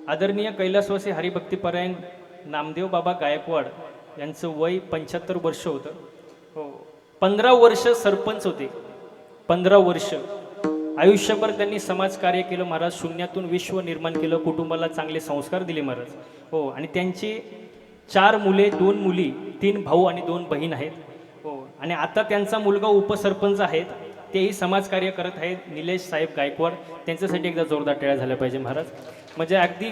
आदरणीय कैलासवासी हरिभक्तीपरायण नामदेव बाबा गायकवाड यांचं वय 75 वर्ष होतं. हो, 15 वर्ष सरपंच होते. 15 वर्ष आयुष्यभर त्यांनी समाजकार्य केलं महाराज. शून्यातून विश्व निर्माण केलं, कुटुंबाला चांगले संस्कार दिले महाराज. हो, आणि त्यांची 4 मुले, 2 मुली, 3 भाऊ आणि 2 बहीण आहेत. हो, आणि आता त्यांचा मुलगा उपसरपंच आहेत, तेही समाजकार्य करत आहेत, निलेश साहेब गायकवाड. त्यांच्यासाठी एकदा जोरदार टाळ्या झाल्या पाहिजे महाराज. म्हणजे अगदी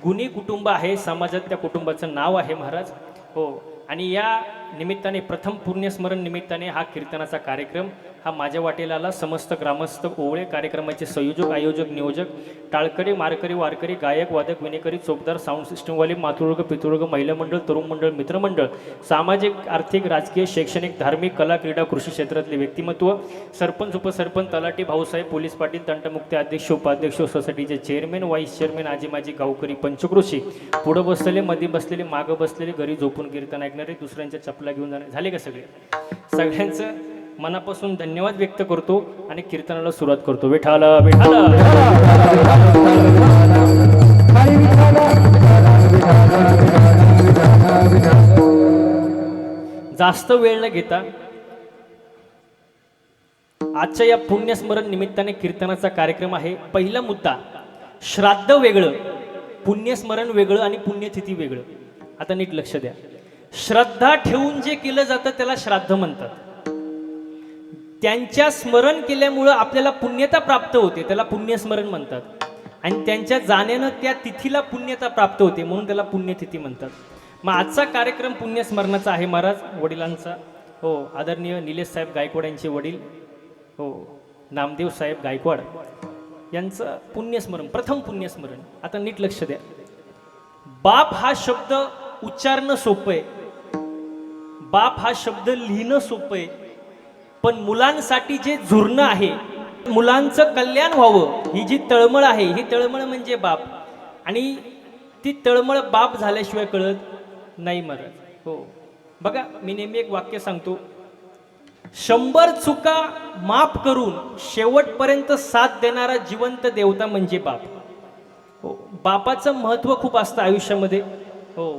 गुणी कुटुंब आहे, समाजात त्या कुटुंबाचं नाव आहे महाराज. हो, आणि या निमित्ताने प्रथम पुण्यस्मरण निमित्ताने हा कीर्तनाचा कार्यक्रम हा माझ्या वाटेला आला. समस्त ग्रामस्थ ओवळे कार्यक्रमाचे संयोजक, आयोजक, नियोजक, टाळकरी, मारकरी, वारकरी, गायक, वादक, विनेकरी, चोपदार, साऊंड सिस्टमवाले, मातृवर्ग, पितृवर्ग, महिला मंडळ, तरुण मंडळ, मित्रमंडळ, सामाजिक, आर्थिक, राजकीय, शैक्षणिक, धार्मिक, कला, क्रीडा, कृषी क्षेत्रातले व्यक्तिमत्व, सरपंच, उपसरपंच, तलाठी, भाऊसाहेब, पोलीस पाटील, तंटमुक्ती अध्यक्ष, उपाध्यक्ष, सोसायटीचे चेअरमॅन, व्हाईस चेअरमॅन, आजी माजी गावकरी, पंचकृषी, पुढं बसलेले, मध्ये बसलेले, मागं बसलेले, घरी झोपून कीर्तन ऐकणारे, दुसऱ्यांच्या चपला घेऊन जाणे, झाले का सगळे? सगळ्यांचं मनापासून धन्यवाद व्यक्त करतो आणि कीर्तनाला सुरुवात करतो. विठाला विठाला जास्त वेळ न घेता आजच्या या पुण्यस्मरण निमित्ताने कीर्तनाचा कार्यक्रम आहे. पहिला मुद्दा, श्राद्ध वेगळं, पुण्यस्मरण वेगळं आणि पुण्यतिथी वेगळं. आता नीट लक्ष द्या. श्रद्धा ठेवून जे केलं जातं त्याला श्राद्ध म्हणतात. त्यांच्या स्मरण केल्यामुळं आपल्याला पुण्यता प्राप्त होते, त्याला पुण्यस्मरण म्हणतात. आणि त्यांच्या जाण्यानं त्या तिथीला पुण्यता प्राप्त होते, म्हणून त्याला पुण्यतिथी म्हणतात. मग आजचा कार्यक्रम पुण्यस्मरणाचा आहे महाराज. वडिलांचा, हो, आदरणीय निलेश साहेब गायकवाड यांचे वडील, हो, नामदेव साहेब गायकवाड यांचं पुण्यस्मरण, प्रथम पुण्यस्मरण. आता नीट लक्ष द्या. बाप हा शब्द उच्चारणं सोपं आहे, बाप हा शब्द लिहिणं सोपं आहे, पण मुलांसाठी जे झुरणं आहे, मुलांचं कल्याण व्हावं, ही जी तळमळ आहे, ही तळमळ म्हणजे बाप. आणि ती तळमळ बाप झाल्याशिवाय कळत नाही महाराज. हो, बघा, मी नेहमी एक वाक्य सांगतो, 100 चुका माफ करून शेवटपर्यंत साथ देणारा जिवंत देवता म्हणजे बाप. हो, बापाचं महत्त्व खूप असतं आयुष्यामध्ये. हो,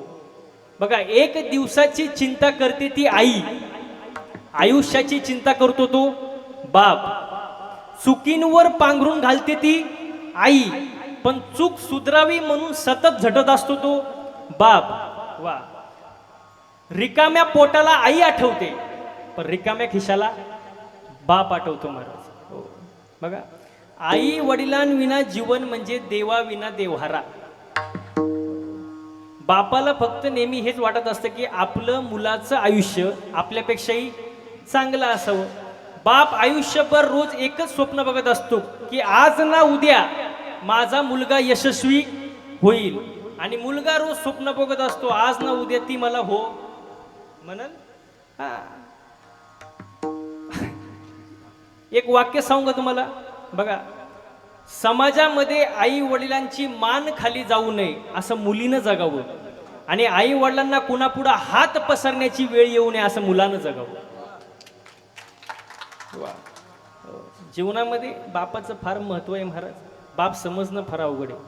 बघा, 1 दिवसाची चिंता करते ती आई, आयुष्याची चिंता करतो तो बाप. चुकींवर पांघरून घालते ती आई, पण चूक सुधरावी म्हणून सतत झटत असतो तो बाप. वा, रिकाम्या पोटाला आई आठवते, पण रिकाम्या खिशाला बाप आठवतो महाराज. हो, बघा, आई वडिलांविना जीवन म्हणजे देवाविना देवहारा. बापाला फक्त नेहमी हेच वाटत असतं की आपलं मुलाचं आयुष्य आपल्यापेक्षाही चांगलं असावं. बाप आयुष्यभर रोज एकच स्वप्न बघत असतो की आज ना उद्या माझा मुलगा यशस्वी होईल. आणि मुलगा रोज स्वप्न बघत असतो, आज ना उद्या ती मला हो म्हणन. एक वाक्य सांगू का तुम्हाला? बघा, समाजामध्ये आई वडिलांची मान खाली जाऊ नये असं मुलीनं जगावं, आणि आई वडिलांना कुणापुढं हात पसरण्याची वेळ येऊ नये असं मुलानं जगावं. जीवनामध्ये बापाचं फार महत्व आहे महाराज. बाप समजणं फार अवघड आहे.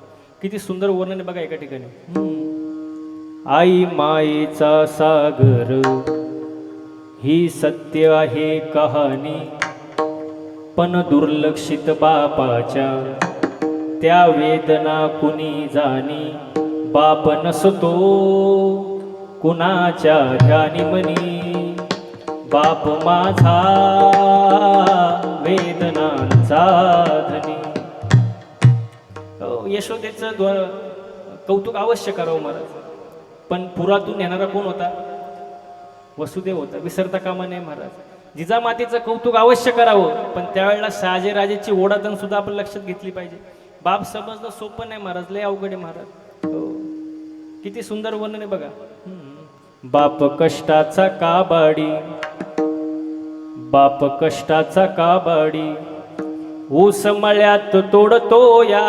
किती सुंदर वर्णन आहे बघा एका ठिकाणी. आई मायेचा सागर ही सत्य आहे कहाणी, पण दुर्लक्षित बापाच्या त्या वेदना कुणी जाणी. बाप नसतो कुणाच्या ध्यानी मनी, बाप माझा वेदनांचा धनी. यशोदेचं कौतुक अवश्य करावं महाराज, पण पुरातून येणारा कोण होता? वसुदेव होता, विसरता कामा नये महाराज. जिजामातेचं कौतुक अवश्य करावं, पण त्यावेळेला शहाजीराजेची ओढाधन सुद्धा आपण लक्षात घेतली पाहिजे. बाप समजणं सोपं नाही महाराज, लय अवघड आहे महाराज. हो, किती सुंदर वर्णन आहे बघा. बाप कष्टाचा काबाडी, बाप कष्टाचा काबाडी, ऊस मळ्यात तोडतो या,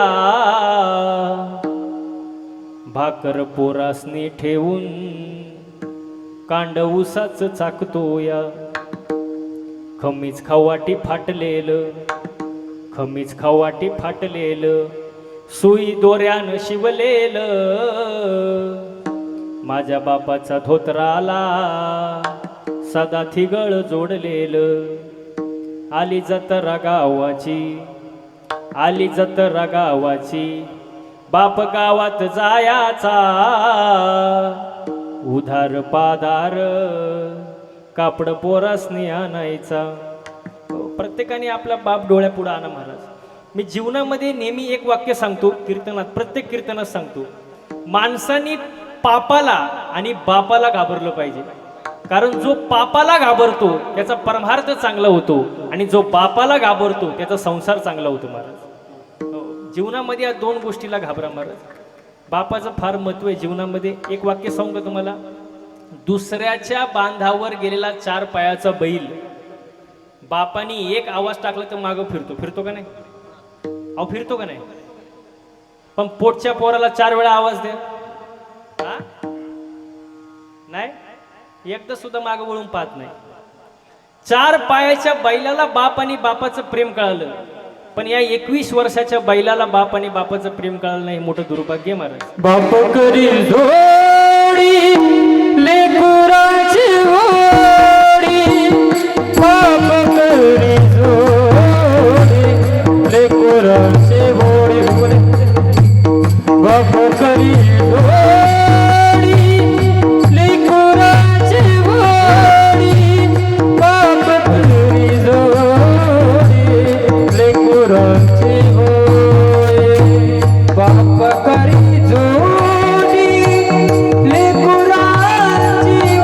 भाकर पोरासनी ठेवून कांड ऊसाच चाकतो या. खमीच खावाटी फाटलेलं, खमीच खावाटी फाटलेलं, सुई दोऱ्यानं शिवलेलं माझ्या बापाचा धोतराला सदा थिगळ जोडलेलं आली जत्रा गावाची आली जत्रा गावाची बाप गावात जायाचा उधार पादार कापड पोरासनी आणायचा. प्रत्येकाने आपला बाप डोळ्यापुढे आणा महाराज. मी जीवनामध्ये नेहमी एक वाक्य सांगतो कीर्तनात, प्रत्येक कीर्तनात सांगतो, माणसाने पापाला आणि बापाला घाबरलं पाहिजे. कारण जो पापाला घाबरतो त्याचा परमार्थ चांगला होतो आणि जो बापाला घाबरतो त्याचा संसार चांगला होतो महाराज. जीवनामध्ये या दोन गोष्टीला घाबरा महाराज. बापाचं फार महत्व आहे जीवनामध्ये. एक वाक्य सांगू का तुम्हाला? दुसऱ्याच्या बांधावर गेलेला 4 पायाचा बैल बापानी एक आवाज टाकला तर मागं फिरतो. फिरतो का नाही? अहो फिरतो का नाही? पण पोटच्या पोराला 4 वेळा आवाज द्या, नाही, एकदा सुद्धा मागं वळून पाहत नाही. 4 पायाच्या बैलाला बाप आणि बापाचं प्रेम कळालं, पण या 21 वर्षाच्या बैलाला बाप आणि बापाचं प्रेम कळालं नाही. मोठं दुर्भाग्य महाराज. बाप करी जोडी लेकराची ओडी, बाप करी जोडी लेकराची ओडी, बाप करी जोडी लेकराची ओडी, बाप करी जोडी लेकराची ओडी, बाप करी जोडी लेकराची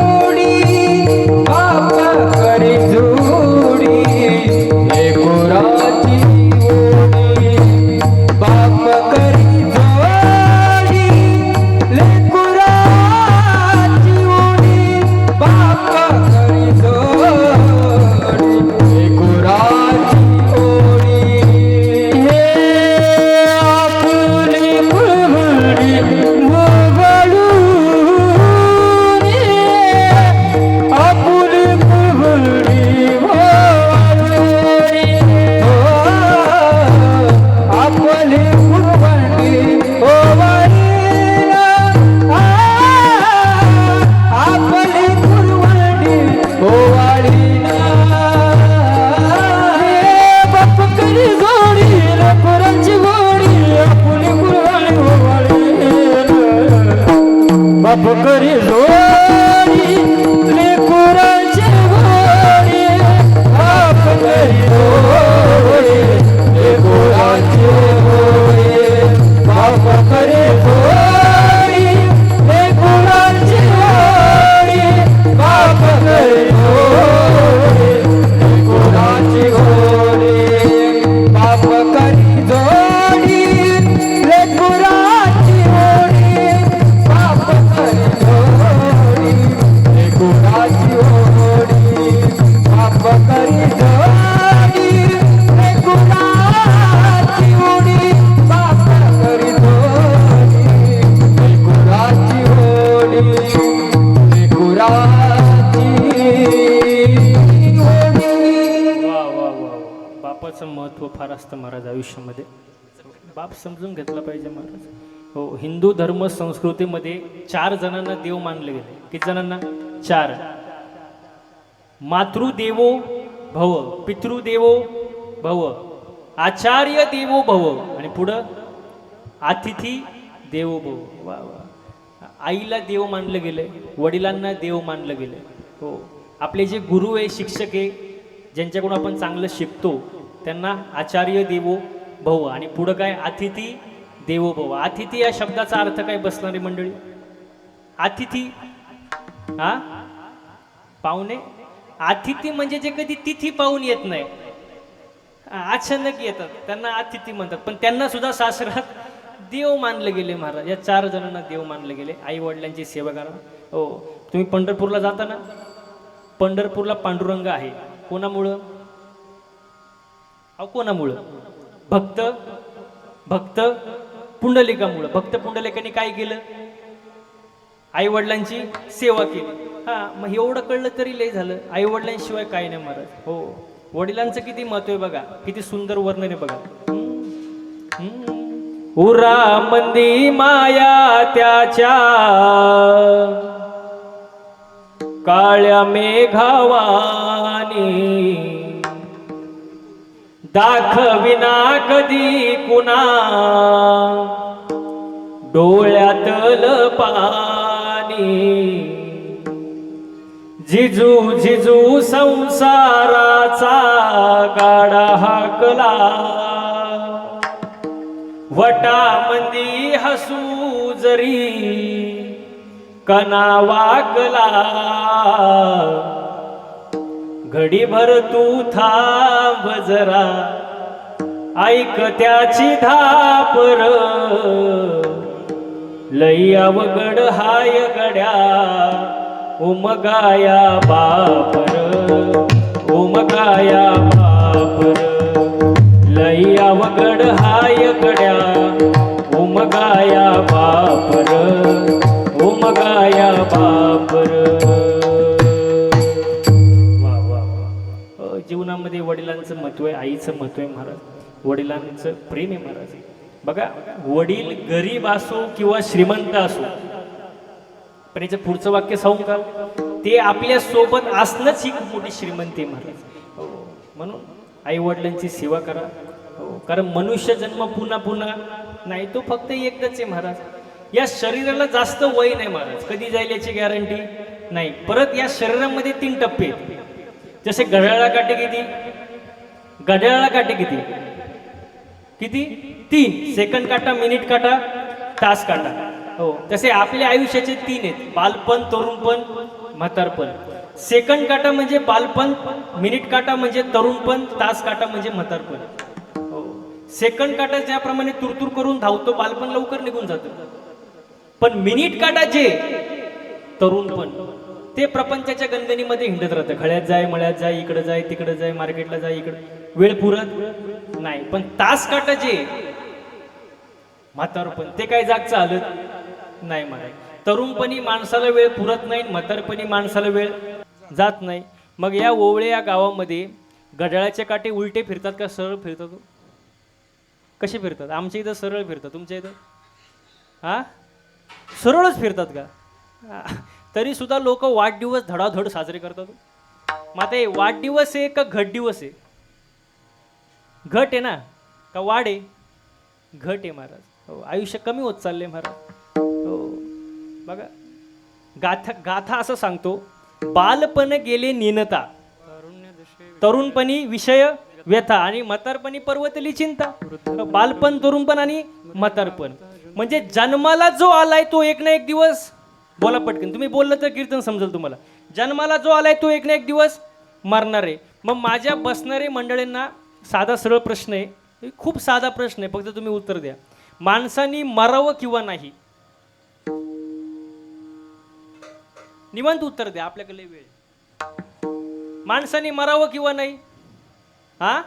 ओडी, बाप करी जोडी लेकराची ओडी, बाप करी जोडी लेकराची ओडी, बाप करी जोडी लेकराची ओडी. हे आपली कुळवडी मोबाळून, आपली कुळवडी मोबाळून, आपली कुळवडी मोबाळून, आपली कुळवडी मोबाळून. बाप करी जोडी लेकराची ओडी, आपली कुळवडी मोबाळून, बाप करी जोडी लेकराची ओडी, बाप करी जोडी लेकराची ओडी, बाप करी जोडी लेकराची ओडी, बाप करी जोडी लेकराची ओडी, बाप करी जोडी लेकराची ओडी, बाप करी जोडी लेकराची ओडी, बाप करी जोडी लेकराची ओडी, बाप करी जोडी लेकराची ओडी, लेकराची ओडी. वा वा वा वा. बापाचं महत्व फार असतं महाराज आयुष्यामध्ये. बाप समजून घेतला पाहिजे महाराज. हो, हिंदू धर्म संस्कृतीमध्ये 4 जणांना देव मानले गेले. किती जणांना? 4. मातृदेवो भव, पितृदेवो भव, आचार्य देवो भव आणि पुढं अतिथी देवो भव. वा वा. आईला देव मानलं गेलंय, वडिलांना देव मानलं गेलंय. हो, आपले जे गुरु आहे, शिक्षक आहे, ज्यांच्याकडून आपण चांगलं शिकतो त्यांना आचार्य देवो भव आणि पुढं काय? अतिथी देवो भव. अतिथी या शब्दाचा अर्थ काय बसणारी मंडळी? अतिथी हा पाहुणे. अतिथी म्हणजे जे कधी तिथी पाहून येत नाही, अचानक येतात, त्यांना अतिथी म्हणतात. पण त्यांना सुद्धा सासरात देव मानलं गेले महाराज. या 4 जणांना देव मानलं गेले. आई वडिलांची सेवा करा. हो, तुम्ही पंढरपूरला जाता ना, पंढरपूरला पांडुरंग आहे. कोणामुळं? अहो कोणामुळं? भक्त भक्त पुंडलिकामुळं. भक्त पुंडलिकाने काय केलं? आई वडिलांची सेवा केली. हा, मग एवढं कळलं तरी लय झालं. आई वडिलांशिवाय काय नाही महाराज. हो, वडिलांचं किती महत्व आहे बघा, किती सुंदर वर्णन आहे बघा. उरा मंदी माया त्याच्या काळ्या मेघावानी दाखविना कधी कुणा डोळ्यातल पाणी जिजू जिजू संसाराचा गाडा हाकला वटामंदी हसू जरी कना वाकला घडीभर तू थांब जरा ऐक त्याची धापर लई अवघड हाय गड्या उमगाया बापर उमगाया बापर लई अवघड हाय गड्या उमगाया बापर उमगाया बापर. वा वा वा. जीवनामध्ये वडिलांचं महत्व आहे, आईचं महत्व आहे महाराज, वडिलांचं प्रेम आहे महाराज. बघा, वडील गरीब असो किंवा श्रीमंत असो, पण याचं पुढचं वाक्य सांगू का, ते आपल्या सोबत असणंच ही खूप मोठी श्रीमंती आहे महाराज. हो, म्हणून आई वडिलांची सेवा करा. हो, कारण मनुष्य जन्म पुन्हा पुन्हा नाही, तो फक्त एकदाच आहे महाराज. या शरीराला जास्त वय नाही महाराज, कधी जाईल याची गॅरंटी नाही. परत या शरीरामध्ये 3 टप्पे आहेत. जसे घड्याळा काटे किती, घड्याळा काटे किती किती 3 सेकंड काटा, मिनिट काटा, तास काटा. हो, तसे आपल्या आयुष्याचे 3 आहेत, बालपण, तरुणपण, म्हातारपण. सेकंड काटा म्हणजे बालपण, मिनिट काटा म्हणजे तरुणपण, तास काटा म्हणजे म्हातारपण. हो, सेकंड काटा ज्याप्रमाणे तुरतुर करून धावतो, बालपण लवकर निघून जातं. पण मिनिट काटा जे तरुणपण, ते प्रपंचाच्या गणगणीमध्ये हिंडत राहतं. खळ्यात जाय, मळ्यात जाय, इकडे जाय, तिकडे जाय, मार्केटला जाय, इकडे वेळ पुरत नाही. पण तास काटा जे म्हातारपण, ते काय जाग चालत नाही महाराज. तरुणपणी माणसाला वेळ पुरत नाही, म्हातारपणी माणसाला वेळ जात नाही. मग या ओवळे या गावामध्ये घड्याळाचे काटे उलटे फिरतात का सरळ फिरतात? कसे फिरतात? आमच्या इथं सरळ फिरतात, तुमच्या इथं हा सरळच फिरतात का? तरी सुद्धा लोक वाढदिवस धडाधड साजरे करतात. मग आता वाढदिवस आहे का घट दिवस आहे? घट आहे ना का वाढ आहे? घट आहे महाराज. हो, आयुष्य कमी होत चालले महाराज. हो, बघा, गाथा असं सांगतो, बालपण गेले नीनता, तरुणपणी विषय व्यथा आणि म्हातारपणी पर्वतली चिंता. बालपण, तरुणपण आणि म्हातारपण म्हणजे जन्माला जो आलाय तो एक ना एक दिवस, बोला पटकन, तुम्ही बोललं तर कीर्तन समजेल तुम्हाला. जन्माला जो आलाय तो एक ना एक दिवस मरणार आहे. मग माझ्या बसणारे मंडळींना साधा सरळ प्रश्न आहे, खूप साधा प्रश्न आहे, फक्त तुम्ही उत्तर द्या. माणसानी मरावं किंवा नाही? निवांत उत्तर द्या, आपल्याकडे वेळ. माणसानी मरावं किंवा नाही? हा,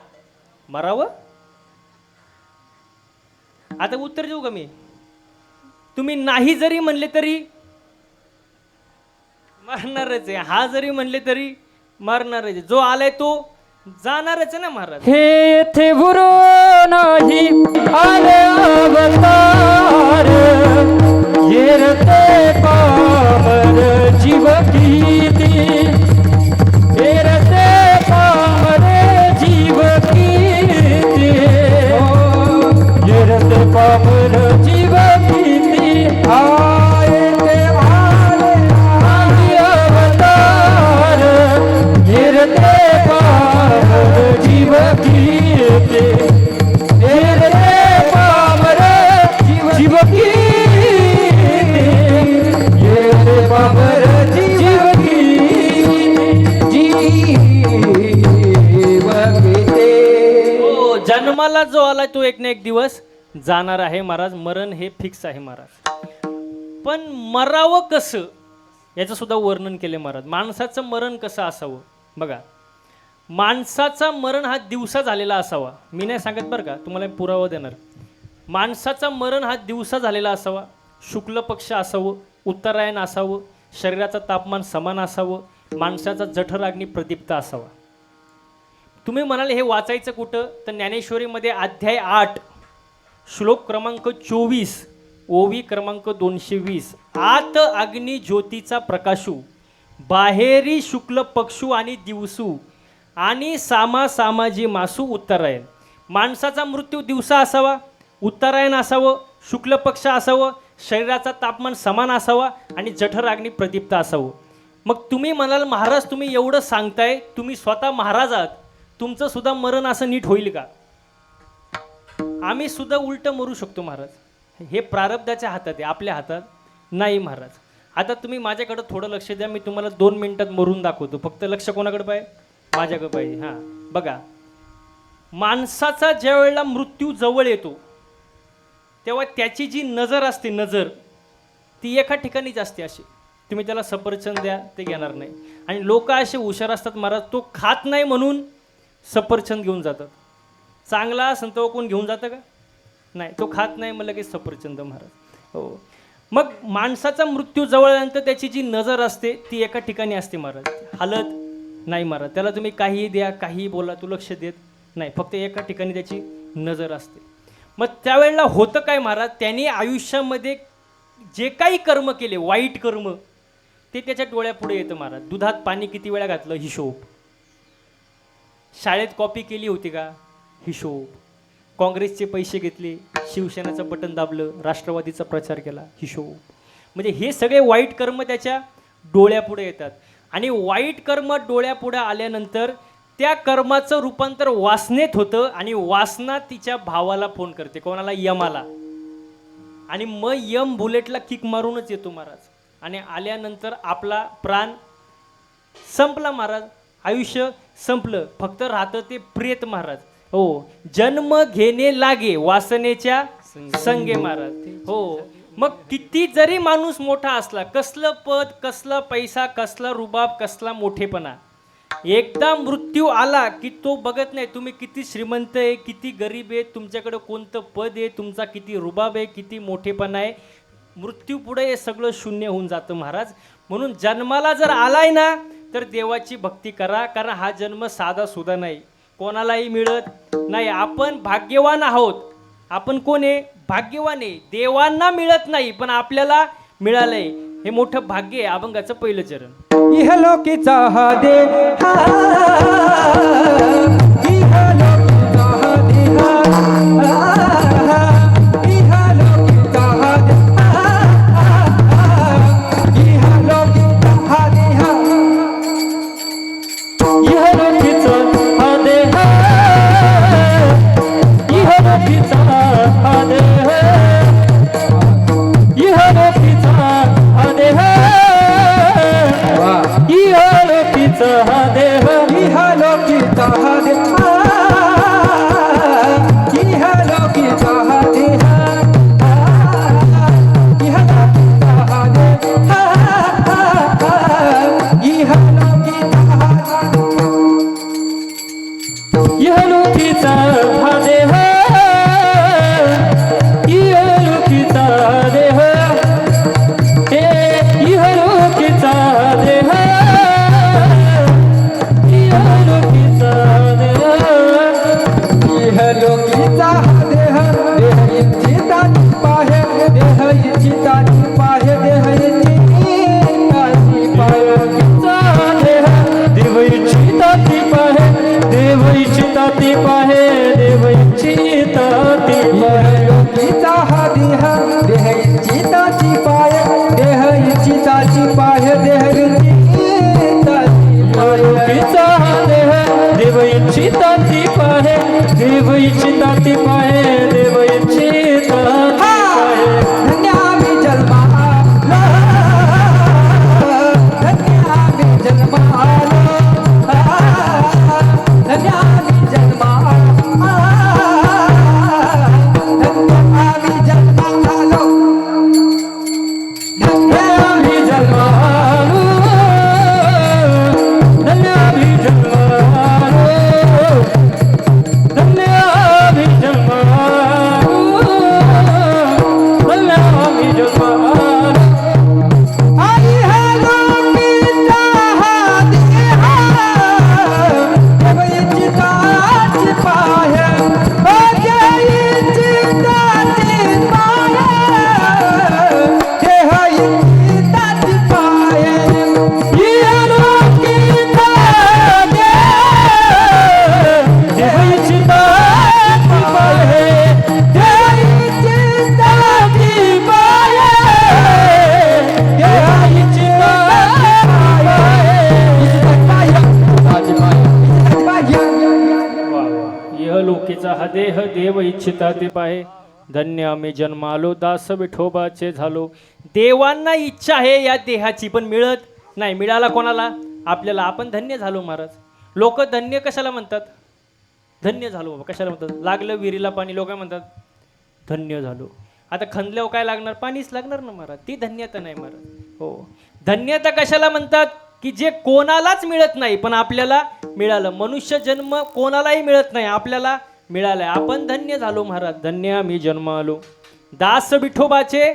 मरावं. आता उत्तर देऊ का मी? तुम्ही नाही जरी म्हणले तरी मरणारच आहे, हा जरी म्हणले तरी मरणारच आहे. जो आलाय तो जाणारच आहे ना महाराज. हे येथे बुरो नाही आले अवतार, येरते पामर जीव किती, येरते पामर जीव किती, येरते पामर जीव किती. आये ते आले आली अवतार, येरते पामर जीव किती, येरते पामर जीव किती, येरते पामर जीव हो, जन्माला जो आलाय तो एक ना एक दिवस जाणार आहे महाराज. मरण हे फिक्स आहे महाराज. पण मरावं कसं याचं सुद्धा वर्णन केले महाराज. माणसाचं मरण कसं असावं बघा. माणसाचा मरण हा दिवसा झालेला असावा. मी नाही सांगत बरं का, तुम्हाला पुरावा देणार. माणसाचा मरण हा दिवसा झालेला असावा, शुक्ल पक्ष असावं, उत्तरायण असावं, शरीराचं तापमान समान असावं, माणसाचा जठर अग्नी प्रदीप्त असावा. तुम्ही म्हणाले हे वाचायचं कुठं? तर ज्ञानेश्वरीमध्ये अध्याय 8 श्लोक क्रमांक 24, ओवी क्रमांक 220. आत अग्नी ज्योतीचा प्रकाशू, बाहेरी शुक्ल पक्षू आणि दिवसू, आणि सामा सामाजी मासू उत्तरायण. माणसाचा मृत्यू दिवसा असावा, उत्तरायण असावं, शुक्ल पक्ष असावं, शरीराचा तापमान समान असावा आणि जठर अग्नी प्रदीप्त असावं. मग तुम्ही म्हणाल महाराज तुम्ही एवढं सांगताय, तुम्ही स्वतः महाराज आहात, तुमचं सुद्धा मरण असं नीट होईल का? आम्ही सुद्धा उलटं मरू शकतो महाराज. हे प्रारब्धाच्या हातात आहे, आपल्या हातात नाही महाराज. आता तुम्ही माझ्याकडं थोडं लक्ष द्या, मी तुम्हाला 2 मिनिटात मरून दाखवतो. फक्त लक्ष कोणाकडे पाहिजे? माझ्याकडे पाहिजे. हां बघा, माणसाचा ज्या वेळेला मृत्यू जवळ येतो तेव्हा त्याची जी नजर असते, नजर ती एका ठिकाणीच असते. अशी तुम्ही त्याला सफरचंद द्या ते घेणार नाही. आणि लोक असे हुशार असतात महाराज, तो खात नाही म्हणून सफरचंद घेऊन जातात. चांगला संतो कोण घेऊन जातं का? नाही, तो खात नाही म्हणलं की सफरचंद महाराज. हो, मग माणसाचा मृत्यू जवळ आल्यानंतर त्याची जी नजर असते ती एका ठिकाणी असते महाराज, हालत नाही महाराज. त्याला तुम्ही काहीही द्या, काहीही बोला, तो लक्ष देत नाही, फक्त एका ठिकाणी त्याची नजर असते. मग त्यावेळेला होतं काय महाराज, त्यांनी आयुष्यामध्ये जे काही कर्म केले, वाईट कर्म, ते त्याच्या डोळ्यापुढे येतं महाराज. दुधात पाणी किती वेळा घातलं, हिशोब. शाळेत कॉपी केली होती का, हिशोब. काँग्रेसचे पैसे घेतले, शिवसेनेचं बटन दाबलं, राष्ट्रवादीचा प्रचार केला, हिशोब. म्हणजे हे सगळे वाईट कर्म त्याच्या डोळ्यापुढे येतात. आणि वाईट कर्म डोळ्यापुढे आल्यानंतर त्या कर्माचं रूपांतर वासनेत होतं आणि वासना तिच्या भावाला फोन करते, कोणाला? यमाला. आणि मग यम बुलेटला किक मारूनच येतो महाराज. आणि आल्यानंतर आपला प्राण संपला महाराज, आयुष्य संपलं. फक्त राहतं ते प्रेत महाराज. हो, जन्म घेणे लागे वासनेच्या संगे महाराज. हो, मग किती जरी माणूस मोठा असला, कसलं पद, कसला पैसा, कसला रुबाब, कसला मोठेपणा, एकदा मृत्यू आला की तो बघत नाही तुम्ही किती श्रीमंत आहे, किती गरीब आहे, तुमच्याकडे कोणतं पद आहे, तुमचा किती रुबाब आहे, किती मोठेपणा आहे. मृत्यू पुढे हे सगळं शून्य होऊन जातं महाराज. म्हणून जन्माला जर आलाय ना तर देवाची भक्ती करा, कारण हा जन्म साधा सुद्धा नाही, कोणालाही मिळत नाही. आपण भाग्यवान आहोत. आपण कोण आहे? भाग्यवान आहे. देवांना मिळत नाही पण आपल्याला मिळालंय, हे मोठं भाग्य आहे. अभंगाचं पहिलं चरण. इहलोकीचा हा देह, इहलोकीचा हा देह, इहलोकीचा हा देह, इहलोकीचा हा देह, इहलोकीचा हा देह, इहलोकीचा हा देह, इहलोकीचा हा देह, इहलोकीचा हा देह, इहलोकीचा हा देह, इहलोकीचा हा देह, इहलोकीचा हा देह, इहलोकीचा हा देह, इहलोकीचा देह, इहलोकीचा देह, इहलोकीचा देह, इहलोकीचा देह, देह इच्छिताची पाहे, देह इच्छिताची पाहे, देह इच्छिताची पाहे, देह इच्छिताची पाहे, देव इच्छिताची पाहे, देव इच्छिताची इहलोकीचा हा देह, देह इच्छिताची पाहे, देह इच्छिताची पाहे, देह इच्छिताची देह, देव इच्छिताची पाहे, देव इच्छिताची पाहे, देव इच्छिताची पाहे. धन्य आम्ही जन्माला, धन्य आम्ही जन्माला, धन्य आम्ही जन्माला, धन्य आम्ही जन्माला, धन्य आम्ही जन्माला, धन्य आम्ही जन्माला, धन्य आम्ही जन्माला. देव इच्छिता ते पाहे. धन्य आम्ही जन्मालो दास विठोबाचे झालो. देवांना इच्छा आहे या देहाची, पण मिळत नाही. मिळाला कोणाला? आपल्याला. आपण धन्य झालो महाराज. लोक धन्य कशाला म्हणतात? धन्य झालो बाबा कशाला म्हणतात? लागलं विहिरीला पाणी, लोक म्हणतात धन्य झालो. आता खणल्यावर काय लागणार? पाणीच लागणार ना महाराज. ती धन्यता नाही महाराज. हो, धन्यता कशाला म्हणतात? की जे कोणालाच मिळत नाही पण आपल्याला मिळालं. मनुष्य जन्म कोणालाही मिळत नाही, आपल्याला मिळालंय. आपण धन्य झालो महाराज. धन्य आम्ही जन्म आलो दास विठोबाचे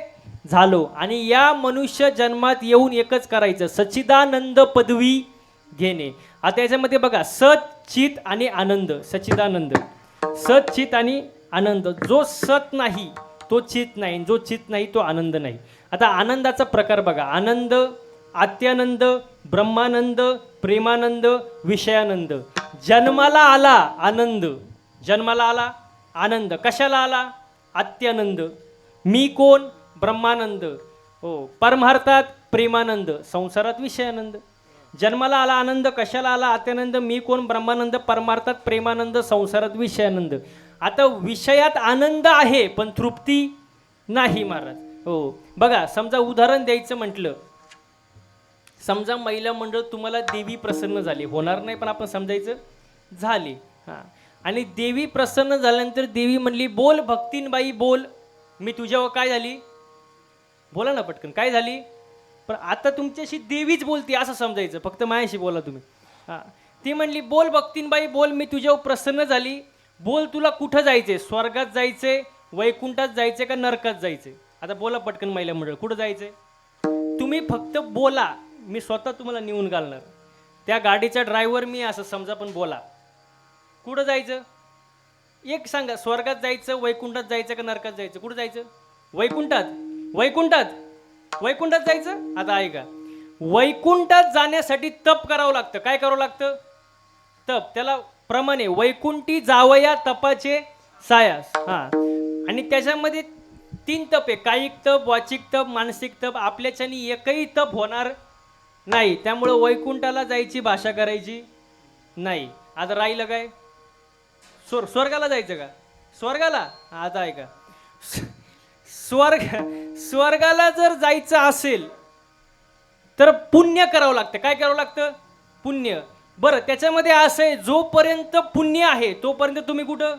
झालो. आणि या मनुष्य जन्मात येऊन एकच करायचं, सच्चिदानंद पदवी घेणे. आता याच्यामध्ये बघा, सत चित आणि आनंद. सच्चिदानंद, सत चित आणि आनंद. जो सत नाही तो चित नाही, जो चित नाही तो आनंद नाही. आता आनंदाचा प्रकार बघा, आनंद, आत्यानंद, ब्रह्मानंद, प्रेमानंद, विषयानंद. जन्माला आला आनंद, जन्माला आला आनंद. कशाला आला? आत्यानंद. मी कोण? ब्रह्मानंद. हो, परमार्थात प्रेमानंद, संसारात विषयानंद. जन्माला आला आनंद, कशाला आला? आत्यानंद. मी कोण? ब्रह्मानंद. परमार्थात प्रेमानंद, संसारात विषयानंद. आता विषयात आनंद आहे पण तृप्ती नाही महाराज. हो बघा, समजा उदाहरण द्यायचं म्हटलं, समजा महिला मंडळ तुम्हाला देवी प्रसन्न झाली, होणार नाही पण आपण समजायचं झाली. हां, आणि देवी प्रसन्न झाल्यानंतर देवी म्हणली, बोल भक्तीनबाई बोल, मी तुझ्यावर काय झाली? बोला ना पटकन, काय झाली? पण आता तुमच्याशी देवीच बोलते असं समजायचं, फक्त माझ्याशी बोला तुम्ही. हां, ती म्हणली, बोल भक्तीनबाई बोल, मी तुझ्यावर प्रसन्न झाली. बोल, तुला कुठं जायचे? स्वर्गात जायचे, वैकुंठात जायचे का नरकात जायचे? आता बोला पटकन महिला मंडळ, कुठं जायचे? तुम्ही फक्त बोला, मी स्वतः तुम्हाला नेऊन घालणार. त्या गाडीचा ड्रायव्हर मी असं समजा, पण बोला कुठं जायचं? एक सांगा, स्वर्गात जायचं, वैकुंठात जायचं का नरकात जायचं? कुठं जायचं? वैकुंठात. वैकुंठात, वैकुंठात जायचं. आता ऐका, वैकुंठात जाण्यासाठी तप करावं लागतं. काय करावं लागतं? तप. त्याला प्रमाणे वैकुंठी जावया तपाचे सायास. हां, आणि त्याच्यामध्ये 3 तप आहे, कायिक तप, वाचिक तप, मानसिक तप. आपल्याच्यानी एकही तप होणार नाही, त्यामुळं वैकुंठाला जायची भाषा करायची नाही. आता राहिलं काय? स्वर्गाला जायचं का? स्वर्गाला. आता ऐका, स्वर्गाला जर जायचं असेल तर पुण्य करावं लागतं. काय करावं लागतं? पुण्य. बरं, त्याच्यामध्ये असं आहे, जोपर्यंत पुण्य आहे तोपर्यंत तुम्ही कुठं?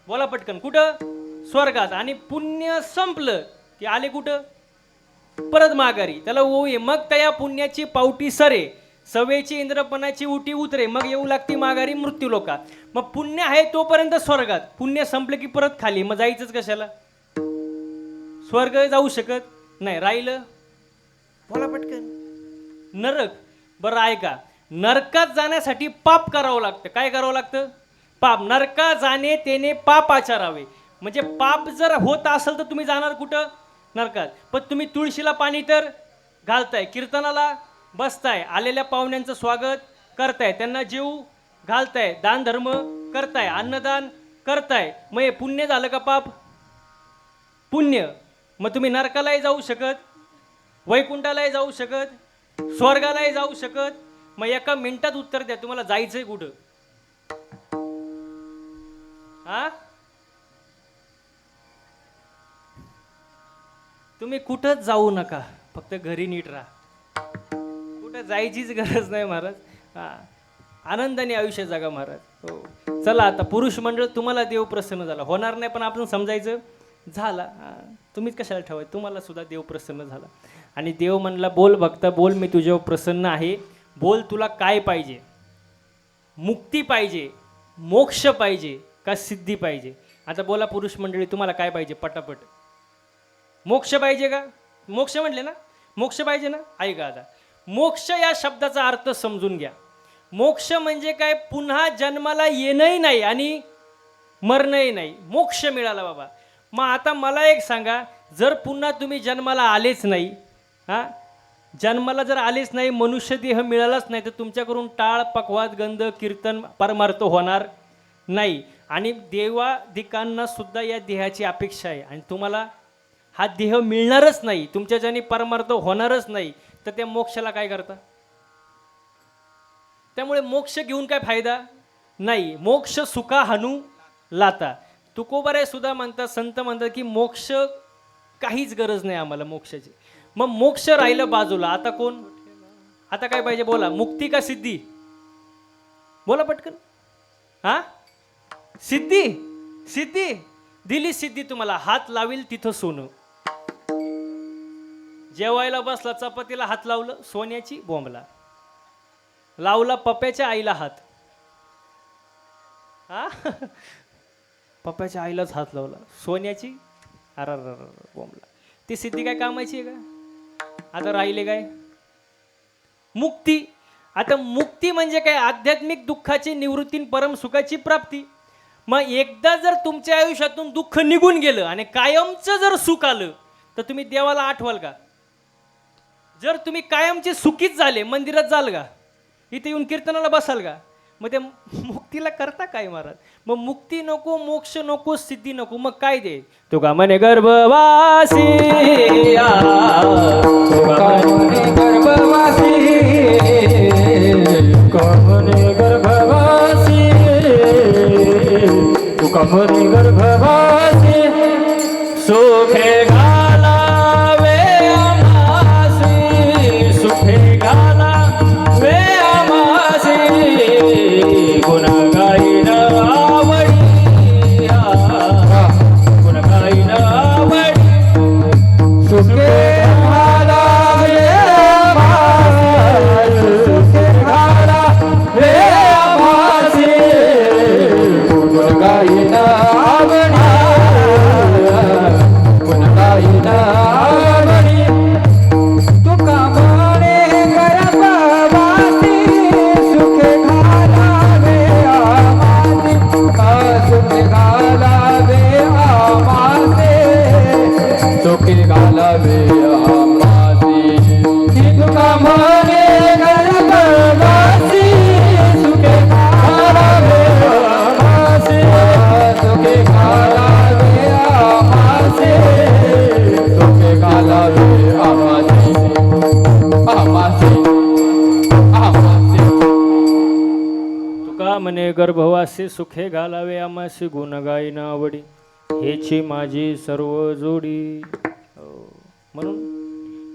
बोला पटकन, कुठं? स्वर्गात. आणि पुण्य संपलं की आले कुठं? परत माघारी. त्याला ओवी. मग त्या पुण्याची पावटी सरे, सवेची इंद्रपणाची उटी उतरे, मग येऊ लागते माघारी मृत्यू लोकात. मग पुण्य आहे तोपर्यंत स्वर्गात, पुण्य संपलं की परत खाली. मग जायचंच कशाला? स्वर्ग जाऊ शकत नाही. राहिलं, बोला पटकन, नरक. बरं ऐका, नरकात जाण्यासाठी पाप करावं लागतं. काय करावं लागतं? पाप. नरका जाणे तेने पाप आचरावे. म्हणजे पाप जर होत असेल तर तुम्ही जाणार कुठं? नरकात. पण तुम्ही तुळशीला पाणी तर घालताय, कीर्तनाला बसताय, आलेल्या पाहुण्यांचं स्वागत करताय, त्यांना जेवू घालताय, दान धर्म करताय, अन्नदान करताय. मग हे पुण्य झालं का पाप? पुण्य. मग तुम्ही नरकालाही जाऊ शकत, वैकुंठालाही जाऊ शकत, स्वर्गालाही जाऊ शकत. मग एका मिनिटात उत्तर द्या, तुम्हाला जायचंय कुठं? हा, तुम्ही कुठंच जाऊ नका, फक्त घरी नीट राहा. कुठं जायचीच गरज नाही महाराज. हा, आनंदाने आयुष्य जगा महाराज. हो, चला आता पुरुष मंडळ, तुम्हाला देव प्रसन्न झाला. होणार नाही पण आपण समजायचं झाला. तुम्हीच कशाला ठेवाय, तुम्हाला सुद्धा देव प्रसन्न झाला. आणि देव म्हणला, बोल भक्ता बोल, मी तुझ्यावर प्रसन्न आहे. बोल, तुला काय पाहिजे? मुक्ती पाहिजे, मोक्ष पाहिजे का सिद्धी पाहिजे? आता बोला पुरुष मंडळी, तुम्हाला काय पाहिजे? पटापट. मोक्ष पाहिजे का? मोक्ष म्हणले ना, मोक्ष पाहिजे ना. ऐका आता, मोक्ष या शब्दाचा अर्थ समजून घ्या. मोक्ष म्हणजे काय? पुन्हा जन्माला येणंही नाही आणि मरणंही नाही. मोक्ष मिळाला बाबा. मग आता मला एक सांगा, जर पुन्हा तुम्ही जन्माला आलेच नाही, हां, जन्माला जर आलेच नाही, मनुष्य देह मिळालाच नाही, तर तुमच्याकडून टाळ, पक्वाद, गंध, कीर्तन, परमार्थ होणार नाही. आणि देवाधिकांना सुद्धा या देहाची अपेक्षा आहे. आणि तुम्हाला हा देह मिळणारच नाही, तुमच्याच्याने परमार्थ होणारच नाही, तर त्या मोक्षाला काय करता? त्यामुळे मोक्ष घेऊन काय फायदा नाही. मोक्ष सुखा हानू लाता. तुकोबारे सुद्धा म्हणतात, संत म्हणतात की मोक्ष काहीच गरज नाही आम्हाला मोक्षाची. मग मोक्ष राहिलं बाजूला, आता कोण, आता काय पाहिजे बोला, मुक्ती का सिद्धी? बोला पटकन. हा, सिद्धी. सिद्धी दिली सिद्धी तुम्हाला, हात लावील तिथं सोनं. जेवायला बसला, चपातीला हात लावलं, सोन्याची बोंबला. लावला पप्प्याच्या आईला हात, हा पप्प्याच्या आईलाच हात लावला, सोन्याची अर बोंबला. ती सिद्धी काय कामाची आहे का? आता राहिले काय? मुक्ती. आता मुक्ती म्हणजे काय? आध्यात्मिक दुःखाची निवृत्ती, परम सुखाची प्राप्ती. मग एकदा जर तुमच्या आयुष्यातून दुःख निघून गेलं आणि कायमचं जर सुख आलं तर तुम्ही देवाला आठवाल का? जर तुम्ही कायमचे सुखीच झाले, मंदिरात जाल का? इथे येऊन कीर्तनाला बसाल का? मग त्या मुक्तीला करता काय महाराज? मग मुक्ती नको, मोक्ष नको, सिद्धी नको, मग काय दे? तुका म्हणे गर्भवासी, तुका म्हणे गर्भवासी, तुका म्हणे गर्भवासी, तुका म्हणे गर्भवासी, सुखे घालावे आम्हासी, सुखे घालावे आम्हासी, गुण गाईन आवडी, गुण गाईन आवडी, सुखे घालावे आम्हासी, सुखे घालावे आम्हासी, गुण गाईन आवडी, गुण गाईन आवडी. तुका म्हणे गर्भवासी, सुखे घालावे आम्हासी, सुखे घालावे आम्हासी, सुखे घालावे आम्हासी. तुका म्हणे गर्भवासी, सुखे घालावे आम्हासी, सुखे घालावे आम्हासी, सुखे घालावे आम्हासी, आम्हासी, आम्हासी. तुका म्हणे गर्भवासी, सुखे घालावे आम्हासी, गुण गाईन आवडी, हेची माझी सर्व जोडी. म्हणून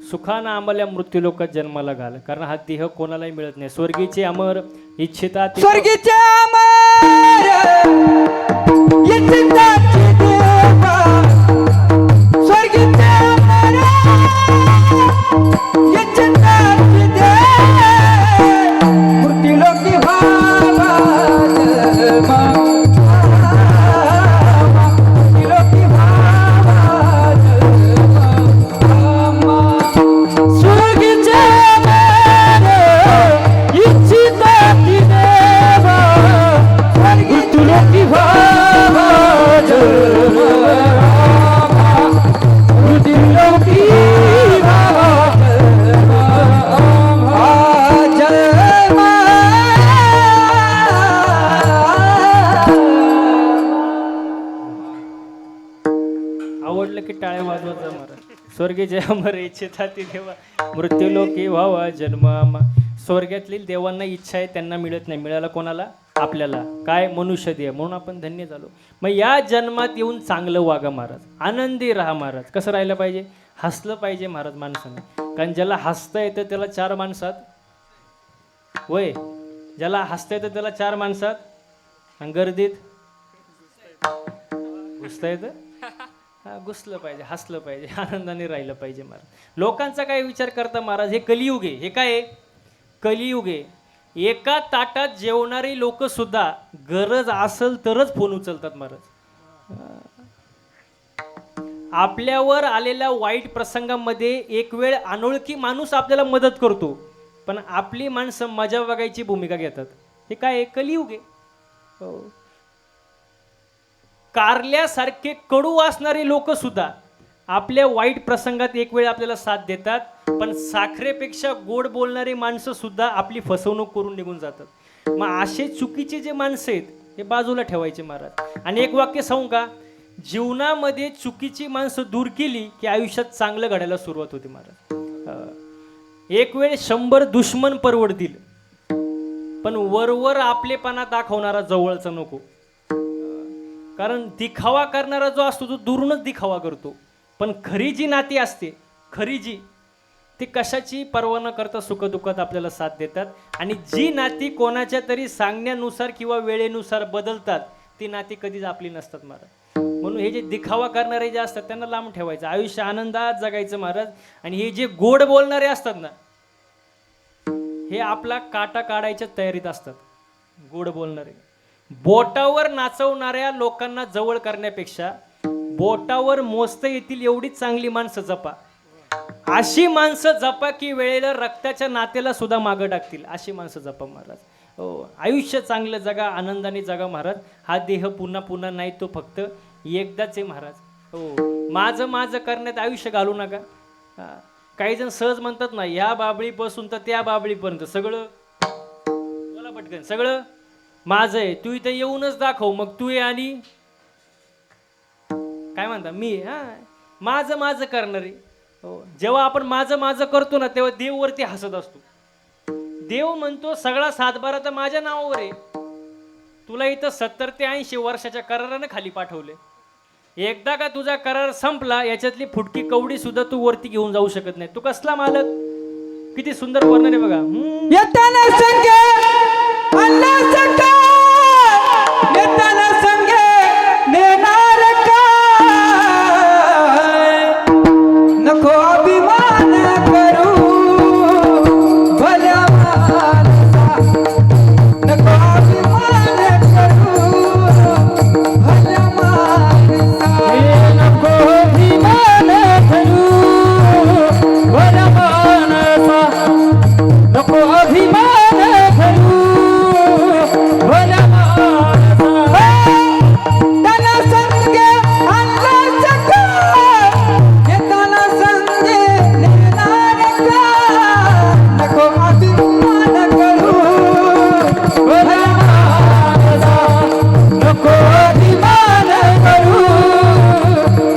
सुखानं आम्हाला मृत्यू लोकात जन्माला घाल, कारण हा देह कोणालाही मिळत नाही. स्वर्गीचे अमर इच्छिता ते स्वर्गीचे अमर इच्छिताची देवा, स्वर्गीचे अमर इच्छिताची देवा, मृत्यूलोकी व्हावा जन्मा, मृत्यूलोकी व्हावा जन्मा. स्वर्गीचे अमर इच्छिताची देवा, मृत्यूलोकी व्हावा जन्मा, मृत्यूलोकी व्हावा जन्मा. आवडलं की टाळ्या वाजवत जा महाराज. स्वर्गीचे अमर इच्छिता ती देवा, मृत्यूलोकी व्हावा जन्म आम्हा. स्वर्गातील देवांना इच्छा आहे, त्यांना मिळत नाही. मिळालं कोणाला? आपल्याला. काय? मनुष्य देह. म्हणून आपण धन्य झालो. मग या जन्मात येऊन चांगलं वागा महाराज, आनंदी राहा महाराज. कसं राहिलं पाहिजे? हसलं पाहिजे महाराज माणसाने. कारण ज्याला हसता येतं त्याला चार माणसात वय, ज्याला हसता येतं त्याला चार माणसात, आणि गर्दीत घुसता येतं. हा, घुसलं पाहिजे, हसलं पाहिजे, आनंदाने राहिलं पाहिजे महाराज. लोकांचा काय विचार करता महाराज? हे कलियुग आहे. हे काय आहे? कलियुग आहे. एका ताटात जेवणारी लोक सुद्धा गरज असेल तरच फोन उचलतात महाराज. आपल्यावर आलेल्या वाईट प्रसंगामध्ये एक वेळ अनोळखी माणूस आपल्याला मदत करतो, पण आपली माणसं मजा बघायची भूमिका घेतात. हे काय आहे? कलियुग आहे. हो. कारल्यासारखे कडू असणारे लोक सुद्धा आपल्या वाईट प्रसंगात एक वेळ आपल्याला साथ देतात, पण साखरेपेक्षा गोड बोलणारे माणसं सुद्धा आपली फसवणूक करून निघून जातात. मग असे चुकीचे जे माणसं आहेत हे बाजूला ठेवायचे महाराज. आणि एक वाक्य सांगू का? जीवनामध्ये चुकीची माणसं दूर केली की आयुष्यात चांगलं घडायला सुरुवात होते महाराज. एक वेळ 100 दुश्मन परवडतील, पण वरवर आपलेपणा दाखवणारा जवळचा नको. कारण दिखावा करणारा जो असतो तो दुरूनच दिखावा करतो, पण खरी जी नाती असते, खरी जी ती कशाची पर्वा न करता सुखदुःखात आपल्याला साथ देतात. आणि जी नाती कोणाच्या तरी सांगण्यानुसार किंवा वेळेनुसार बदलतात ती नाती कधीच आपली नसतात महाराज. म्हणून हे जे दिखावा करणारे जे असतात त्यांना लांब ठेवायचं, आयुष्य आनंदात जगायचं महाराज. आणि हे जे गोड बोलणारे असतात ना, हे आपला काटा काढायच्या तयारीत असतात. गोड बोलणारे, बोटावर नाचवणाऱ्या लोकांना जवळ करण्यापेक्षा बोटावर मोजता येतील एवढीच चांगली माणसं जपा. अशी माणसं जपा की वेळेला रक्ताच्या नात्याला सुद्धा मागं टाकतील. अशी माणसं जपा महाराज. हो, आयुष्य चांगलं जगा, आनंदाने जगा महाराज. हा देह पुन्हा पुन्हा नाही, तो फक्त एकदाच आहे महाराज. हो, माझं माझं करण्यात आयुष्य घालू नका. काही जण सहज म्हणतात ना, या बाबळीपासून तर त्या बाबळीपर्यंत सगळं बोला पटकन, सगळं माझं आहे, तू इथं येऊनच दाखव. मग तू ये आणि काय म्हणता, मी माझं माझं करणारे. हो, जेव्हा आपण माझं माझं करतो ना, तेव्हा देव वरती हसत असतो. देव म्हणतो सगळा सातबारा तर माझ्या नावावर आहे. तुला इथं 70 ते 80 वर्षाच्या करारानं खाली पाठवले. एकदा का तुझा करार संपला, याच्यातली फुटकी कवडी सुद्धा तू वरती घेऊन जाऊ शकत नाही. तू कसला मालक. किती सुंदर वर्णन आहे बघा. येताना संगे अल्ला सका, येताना संगे नेणार काय, नको अभिमान करू भल्या माणसा, नको अभिमान करू भल्या माणसा, नको अभिमान करू भल्या माणसा, नको अभिमान करू भल्या माणसा. येताना संगे अल्ला सका, येताना संगे नेणार का, नको अभिमान करू भल्या माणसा, नको अभिमान करू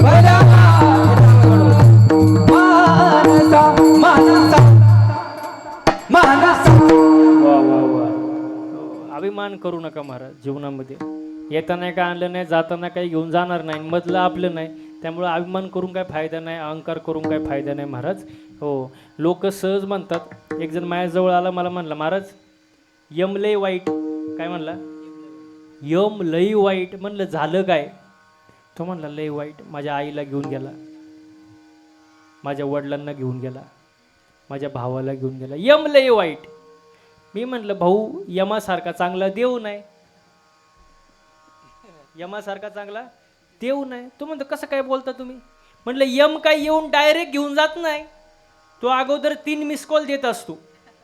भल्या माणसा, माणसा, माणसा. वा वा वा. अभिमान करू नका महाराज जीवनामध्ये. येताना काय आणलं नाही, जाताना काही घेऊन जाणार नाही, मधलं आपलं नाही. त्यामुळे अभिमान करून काय फायदा नाही, अहंकार करून काय फायदा नाही महाराज. हो, लोक सहज म्हणतात. एक जण माझ्याजवळ आला, मला म्हणला, महाराज यम लय वाईट. काय म्हणला, यम लय वाईट. म्हणलं झालं काय. तो म्हणला लय वाईट. माझ्या आईला घेऊन गेला, माझ्या वडिलांना घेऊन गेला, माझ्या भावाला घेऊन गेला. यम लय वाईट. मी म्हटलं भाऊ, यमासारखा चांगला देव नाही, यमासारखा चांगला देव नाही. तो म्हणतो कसं काय बोलता तुम्ही. म्हटलं यम काय येऊन डायरेक्ट घेऊन जात नाही, तो अगोदर 3 मिस कॉल देत असतो.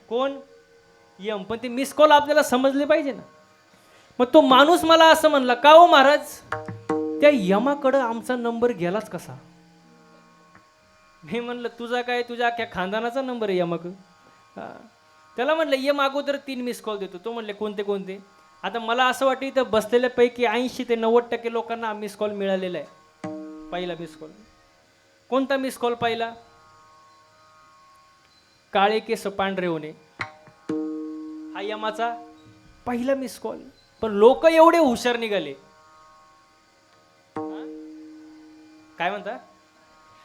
कोण, यम. पण ते मिस कॉल आपल्याला समजले पाहिजे ना. मग तो माणूस मला असं म्हणला, का हो महाराज, त्या यमाकडं आमचा नंबर गेलाच कसा. मी म्हणलं तुझा काय, तुझ्या अख्ख्या खानदानाचा नंबर आहे यमक. त्याला म्हटलं यम अगोदर 3 मिस कॉल देतो. तो म्हणले कोणते कोणते. आता मला असं वाटतं इथं बसलेल्यापैकी 80 ते 90% लोकांना मिस कॉल मिळालेला आहे. पहिला मिस कॉल कोणता मिस कॉल पाहिला, काळे केस पांढरे होणे, हा यमाचा पहिला मिस कॉल. पण लोक एवढे हुशार निघाले. काय म्हणता,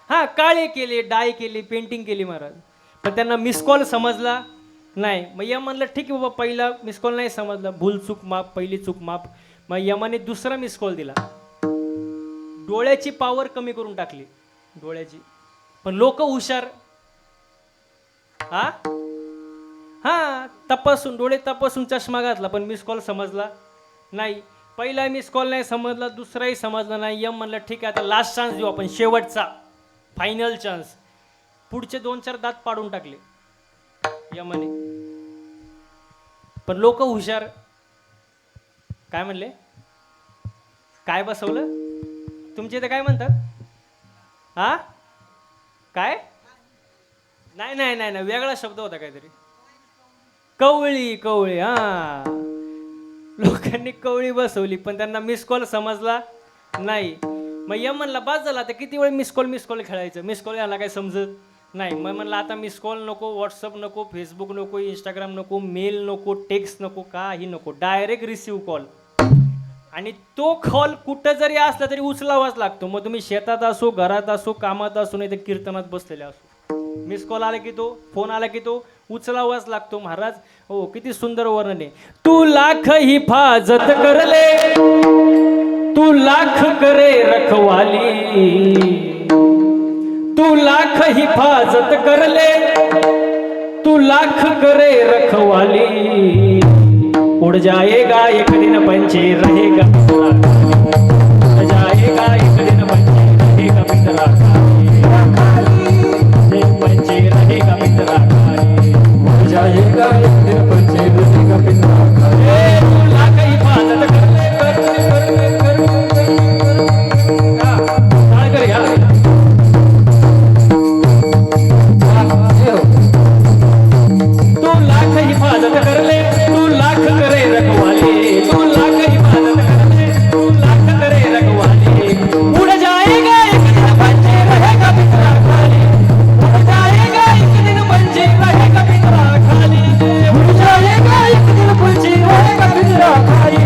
हा काळे केले, डाय केली, पेंटिंग केली महाराज. पण त्यांना मिस कॉल समजला नाही. मग यम म्हणलं ठीक आहे बाबा, पहिला मिस कॉल नाही समजला, भूल चूक माफ, पहिली चूक माफ. मग यमाने दुसरा मिस कॉल दिला, डोळ्याची पावर कमी करून टाकली, डोळ्याची. पण लोक हुशार. हा हा तपासून, डोळे तपासून चष्मा घातला, पण मिस कॉल समजला नाही. पहिला मिस कॉल नाही समजला, दुसराही समजला नाही. यम म्हणलं ठीक आहे, आता लास्ट चान्स देऊ आपण, शेवटचा फायनल चान्स. पुढचे 2-4 दात पाडून टाकले यमाने. पण लोक हुशार. काय म्हणले, काय बसवलं तुमच्या इथे, काय म्हणतात, हा काय, नाही नाही नाही नाही, वेगळा शब्द होता काहीतरी, कवळी. कवळी, हा. लोकांनी कवळी बसवली, पण त्यांना मिस कॉल समजला नाही. मग यम म्हणला बास झाला, आता किती वेळ मिस कॉल खेळायचं. मिस कॉल याला काय समजत नाही. मग म्हणलं आता मिस कॉल नको, व्हॉट्सअप नको, फेसबुक नको, इंस्टाग्राम नको, मेल नको, टेक्स्ट नको, काही नको, डायरेक्ट रिसिव्ह कॉल. आणि तो खॉल कुठं जरी असला तरी उचलावाच लागतो. मग तुम्ही शेतात असो, घरात असो, कामात असो, नाही तर कीर्तनात बसलेले असो, मिस कॉल आला की तो, फोन आला की तो उचलावाच लागतो महाराज. हो, किती सुंदर वर्णन आहे. तू लाख हिफाजत करले, तू लाख करे रखवाली, तू लाख हिफाजत करले, तू लाख करे रखवाली, उड़ जाएगा एक दिन पंछी रहेगा पिंजरा खाली, उड़ जाएगा एक दिन पंछी रहेगा पिंजरा खाली, एक पंछी रहेगा पिंजरा खाली, उड़ जाएगा एक दिन पंछी रहेगा पिंजरा खाली. ए, तू लाख हिफाजत कर ले, कर ले, कर ले, कर ले, कर ले, कर ले. हा, टाळ कर या. तू लाख हिफाजत कर ले, तू लाख करे रखवाली, तू लाख हिफाजत कर ले, तू लाख करे रखवाली, उड़ जाएगा एक दिन पंछी रहेगा पिंजरा खाली, उड़ जाएगा एक दिन पंछी रहेगा पिंजरा खाली, उड़ जाएगा एक दिन पंछी रहेगा पिंजरा खाली,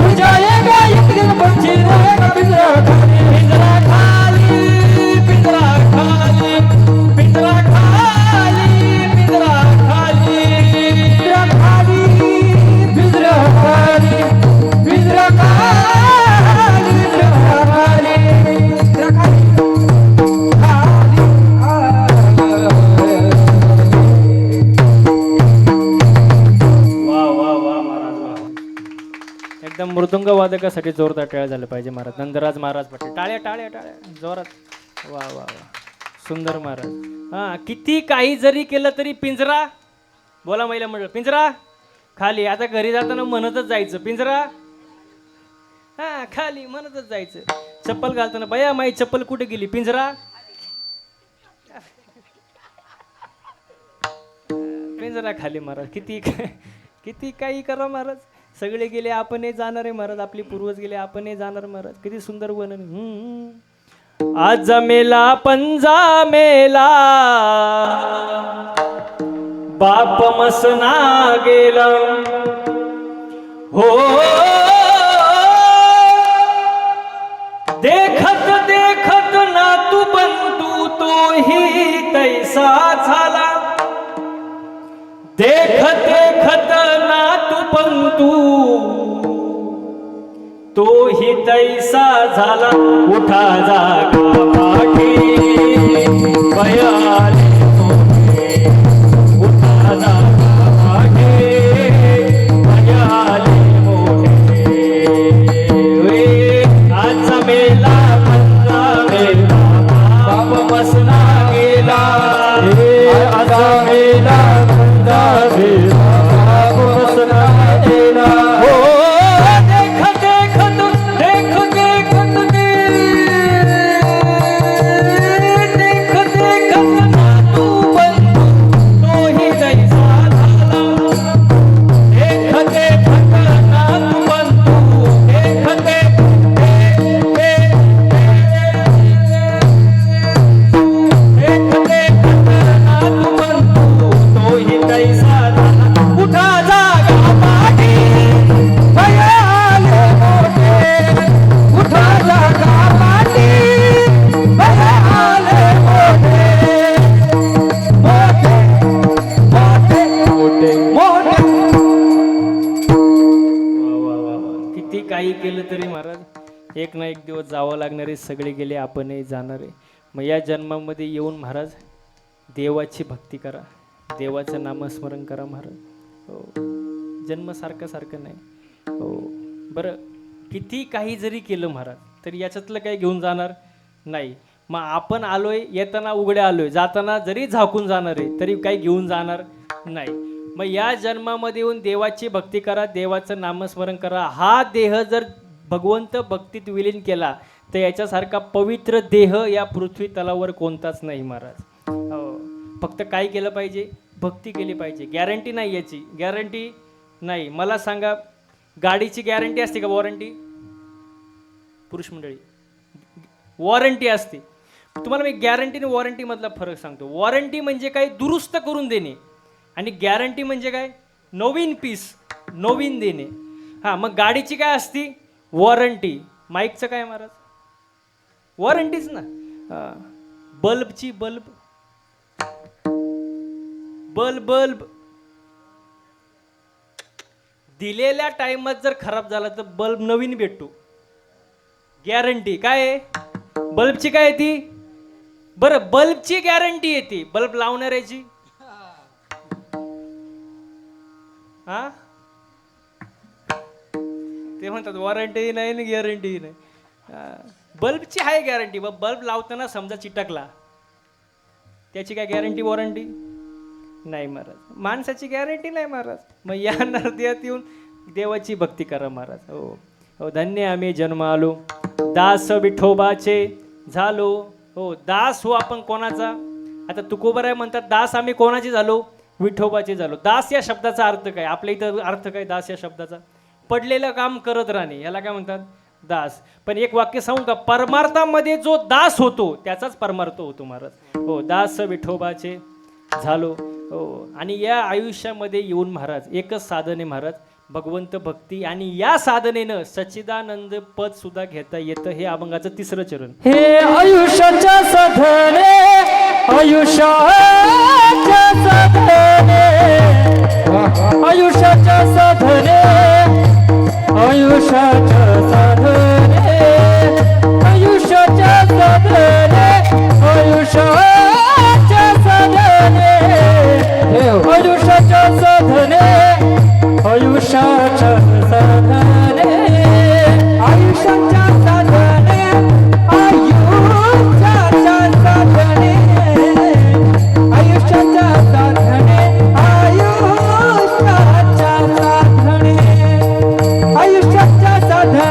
उड़ जाएगा एक दिन पंछी रहेगा पिंजरा खाली. पिंजरा खाली, पिंजरा खाली, पिंजरा खाली, पिंजरा खाली. पिंजरा खाली, पिंजरा खाली, पिंजरा खाली, पिंजरा खाली, पिंजरा खाली, वा वा वा महाराज वा. एकदम मृदुंग वादकासाठी जोरदार टाळ्या झालं पाहिजे महाराज. नंदराज महाराज पाटील, टाळ्या टाळ्या टाळ्या जोरात. वा वा वा, सुंदर महाराज. हा, किती काही जरी केलं तरी पिंजरा, बोला महिला मंडळ, पिंजरा खाली. आता घरी जाताना म्हणतच जायचं पिंजरा, हा खाली म्हणतच जायचं. चप्पल घालताना बया माई चप्पल कुठे गेली, पिंजरा, पिंजरा खाली महाराज. किती काही करा महाराज, सगळे गेले आपणही जाणार आहे महाराज, आपले पूर्वज गेले आपणही जाणार महाराज. किती सुंदर वर्णन. आज मेला पंजा मेला, बाप मसना गेला, हो देखत देखत नातू बंधू तोही तैसा झाला, देखत देखत नातू बंधू तोही तैसा झाला, उठा जागा पाठी बयाले मोठे, उठा जागा पाठी बयाले मोठे. आजचा मेला पंजा मेला, बाप मसना गेला, आजा मेला पंजा मेला, बाप मसना गेला. हो देखत देखत देखत देखत देखत देखत नातू बंधू तोही जैसा झाला, देखत देखत नातू बंधू, देखत देखत नातू बंधू तोही तैसा झाला, उठा जागा पाठी बयाले मोठे, उठा जागा पाठी बयाले मोठे, मोठे मोठे मोठे मोठे. वा वा वा वा. किती काही केलं तरी महाराज एक ना एक दिवस जावं लागणार आहे. सगळे गेले आपणही जाणार आहे. मग या जन्मामध्ये येऊन महाराज देवाची भक्ती करा, देवाचं नामस्मरण करा महाराज. हो, जन्म सारखं सारखं नाही. हो बरं, किती काही जरी केलं महाराज तरी याच्यातलं काही घेऊन जाणार नाही. मग आपण आलोय, येताना उघडे आलोय, जाताना जरी झाकून जाणार आहे तरी काही घेऊन जाणार नाही. मग या जन्मामध्ये येऊन देवाची भक्ती करा, देवाचं नामस्मरण करा. हा देह जर भगवंत भक्तीत विलीन केला तर याच्यासारखा पवित्र देह या पृथ्वी तलावर कोणताच नाही महाराज. हो, फक्त काय केलं पाहिजे, भक्ती केली पाहिजे. गॅरंटी नाही, याची गॅरंटी नाही. मला सांगा, गाडीची गॅरंटी असते का, वॉरंटी? पुरुष मंडळी, वॉरंटी असते. तुम्हाला मी गॅरंटी आणि वॉरंटी मधला फरक सांगतो. वॉरंटी म्हणजे काय, दुरुस्त करून देणे, आणि गॅरंटी म्हणजे काय, नवीन पीस, नवीन देणे. हां, मग गाडीची काय असती, वॉरंटी. माईकचं काय महाराज? वॉरंटीच ना. बल्बची बल्ब बल्ब बल्ब दिलेल्या टाइमात जर खराब झाला तर बल्ब नवीन भेटतो. गॅरंटी काय आहे बल्बची? काय आहे ती? बरं, बल्बची गॅरंटी येते, बल्ब लावणाऱ्याची हा ते म्हणतात वॉरंटी नाही ना गॅरंटी नाही. बल्बची आहे गॅरंटी. बल्ब लावताना समजा चिटकला, त्याची काय गॅरंटी वॉरंटी नाही महाराज. माणसाची गॅरंटी नाही महाराज. मग या नरद्यात येऊन देवाची भक्ती करा महाराज. हो हो, धन्य आम्ही जन्म आलो, दास विठोबाचे झालो. हो, दास हो आपण कोणाचा? आता तुकोबराय म्हणतात दास आम्ही कोणाचे झालो? विठोबाचे झालो. दास या शब्दाचा अर्थ काय? आपल्या इथं अर्थ काय दास या शब्दाचा? पडलेलं काम करत राहणे, याला काय म्हणतात? दास. पण एक वाक्य सांगू का? परमार्थामध्ये जो दास होतो त्याचाच परमार्थ होतो महाराज. हो, दास विठोबाचे झालो. हो, आणि या आयुष्यामध्ये येऊन महाराज एकच साधन आहे महाराज, भगवंत भक्ती. आणि या साधनेनं सच्चिदानंद पद सुद्धा घेता येतं. हे अभंगाचं 3रं चरण. हे आयुष्याच्या साधने, आयुष्याच्या साधने, आयुष्याच्या साधने, आयुष्याच्या साधने, आयुष्याच्या साधने, आयुष्याच्या साधने, आयुष्याच्या साधने, आयुष्याच्या साधने, आयुष्याच्या साधने, आयुष्याच्या साधने, आयुष्याच्या साधने, आयुष्याच्या साधने, आयुष्याच्या साधने,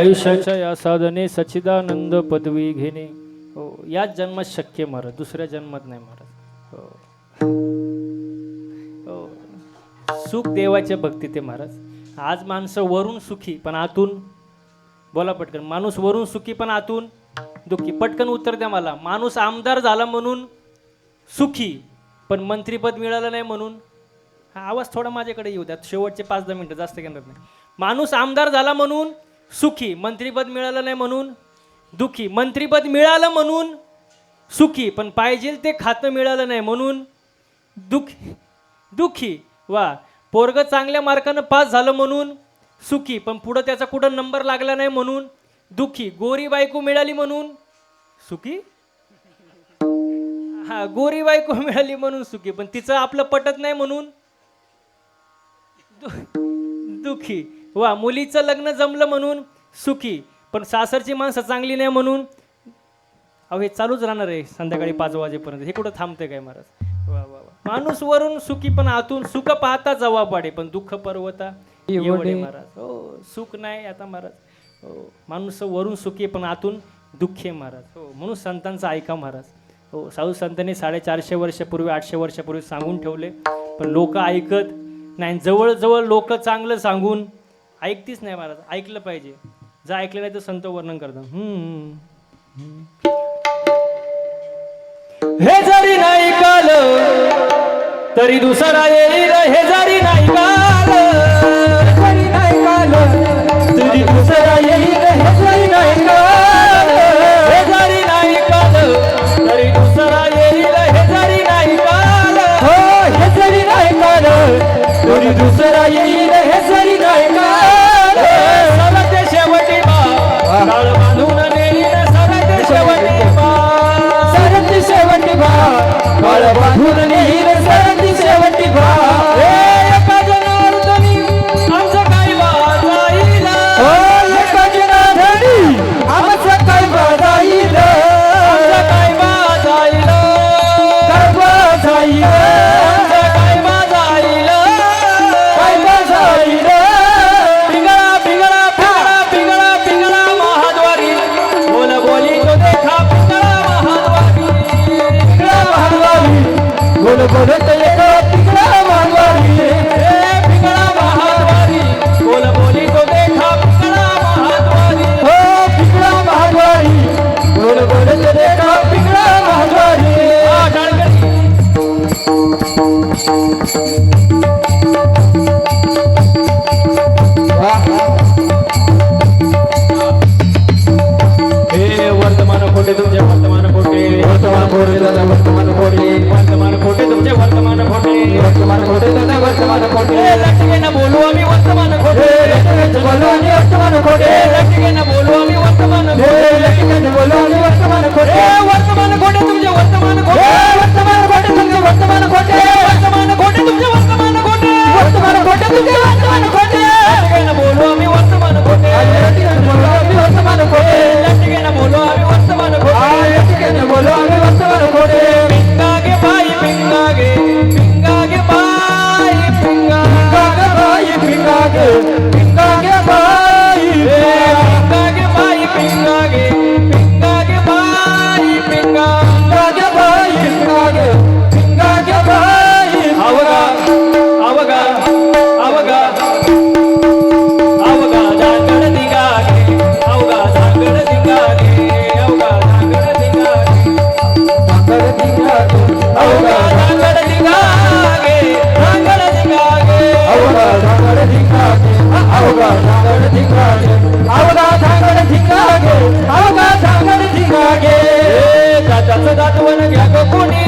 आयुष्याच्या या साधने सच्चिदानंद पदवी घेणे हो याच जन्मात शक्य महाराज, दुसऱ्या जन्मात नाही महाराज. हो हो सुख देवाच्या भक्तीत आहे महाराज. आज माणसं वरून सुखी पण आतून, बोला पटकन, माणूस वरून सुखी पण आतून दुःखी. पटकन उत्तर द्या मला. माणूस आमदार झाला म्हणून सुखी पण मंत्रीपद मिळालं नाही म्हणून, हा आवाज थोडा माझ्याकडे येऊ द्या, शेवटचे 5-10 मिनिटं, जास्त घेणार नाही. माणूस आमदार झाला म्हणून सुखी, मंत्रीपद मिळालं नाही म्हणून दुःखी. मंत्रीपद मिळालं म्हणून सुखी पण पाहिजे ते खातं मिळालं नाही म्हणून दुःखी. वा. पोरग चांगल्या मार्कानं पास झालं म्हणून सुखी पण पुढं त्याचा कुठं नंबर लागला नाही म्हणून दुःखी. गोरी बायको मिळाली म्हणून सुखी, हा गोरी बायको मिळाली म्हणून सुखी पण तिचं आपलं पटत नाही म्हणून दुःखी. वा. मुलीचं लग्न जमलं म्हणून सुखी पण सासरची माणसं चांगली नाही म्हणून. अहो हे चालूच राहणार आहे संध्याकाळी 5 वाजेपर्यंत. हे कुठं थांबते काय महाराज. वा वा वा. माणूस वरून सुखी पण आतून सुख पाहता जवा पाडे पण दुःख पर्वता एवढे महाराज. हो सुख नाही आता महाराज. हो माणूस वरून सुखी पण आतून दुःखी महाराज. हो म्हणून संतांचा ऐका महाराज. हो साधू संतांनी 450 वर्षापूर्वी 800 वर्षापूर्वी सांगून ठेवले पण लोक ऐकत नाही. जवळजवळ लोक चांगलं सांगून ऐकतीच नाही महाराज. ऐकलं पाहिजे. जर ऐकलं नाही तर संत वर्णन करतात. हे जरी नाही काल तरी दुसरा येईल. हे जरी नाही काल जरी नाही काल तरी दुसरा येईल. हे जरी नाही काल, हे जरी नाही काल तरी दुसरा येईल. हे जरी नाही काल, हो हे जरी नाही काल तरी दुसरा येईल. हे जरी नाही काल, सरते शेवटी बा काळ बांधून नेईल. सरते शेवटी बा, सरती शेवटी भा काळ बांधून नेईल. सरती शेवटी भा एका जनार्दनी आमचं काय वाजाईल. हो एका जनार्दनी आमचं काय बाजाईल. आमचं काय वाजाईल. काय बाजाईल. आमचं काय वाजाईल. काय बाजाईल. पिंगळा पिंगळा पिंगळा पिंगळा पिंगळा महाद्वारी बोल बोली तो देखा. पिंगळा महाद्वारी, पिंगळा महाद्वारी बोल बोलत येतो. पिंगळा महाद्वारी, पिंगळा महाद्वारी बोल बोली तो देखा. पिंगळा महाद्वारी, हो पिंगळा महाद्वारी बोल बोलत येतो. पिंगळा महाद्वारी. हा टाळकरी. हे वर्तमान खोटे तुमचे वर्तमान खोटे. वर्तमान खोटे दादा वर्तमान खोटे. वर्तमान खोटे तुमचे वर्तमान खोटे. वर्तमान खोटे दादा वर्तमान खोटे. लटके न बोलू आम्ही वर्तमान खोटे. लटकन बोलो आणि वर्तमान खोटे. लटके न बोलू आम्ही वर्तमान खोटे. लटकन बोलो आणि वर्तमान खोटे. वर्तमान खोटे तुमचे वर्तमान खोटे. वर्तमान खोटे तुमचे वर्तमान खोटे. वर्तमान खोटे तुमचे वर्तमान खोटे. वर्तमान खोटे तुमचे वर्तमान खोटे. लटके न बोलू आम्ही वर्तमान खोटे. लटकन बोलो आणि वर्तमान खोटे. लटके न बोलू आम्ही वर्तमान खोटे. लटकन बोलो आणि वर्तमान खोटे. पिंगागे बाई पिंगागे, पिंगागे बाई पिंगा. पिंगागे बाई पिंगागे, पिंगागे बाई. पिंगागे बाई पिंगागे, पिंगागे बाई पिंगा. पिंगागे बाई पिंगागे, पिंगागे बाई. अवगा अवगा अवगा अवगा झांगड दिगागे. अवगा झांगड दिगागे. अवगा झांगड दिगागे. झांगड दिगागे. अवगा झांगड दिगागे. झांगड दिगागे. अवघा झांगड दिगागे. अवघा झांगड दिगागे. अवघा झांगड दिगागे. अवघा झांगड दिगागे. दाताचं दातवण घ्या गं कोणी.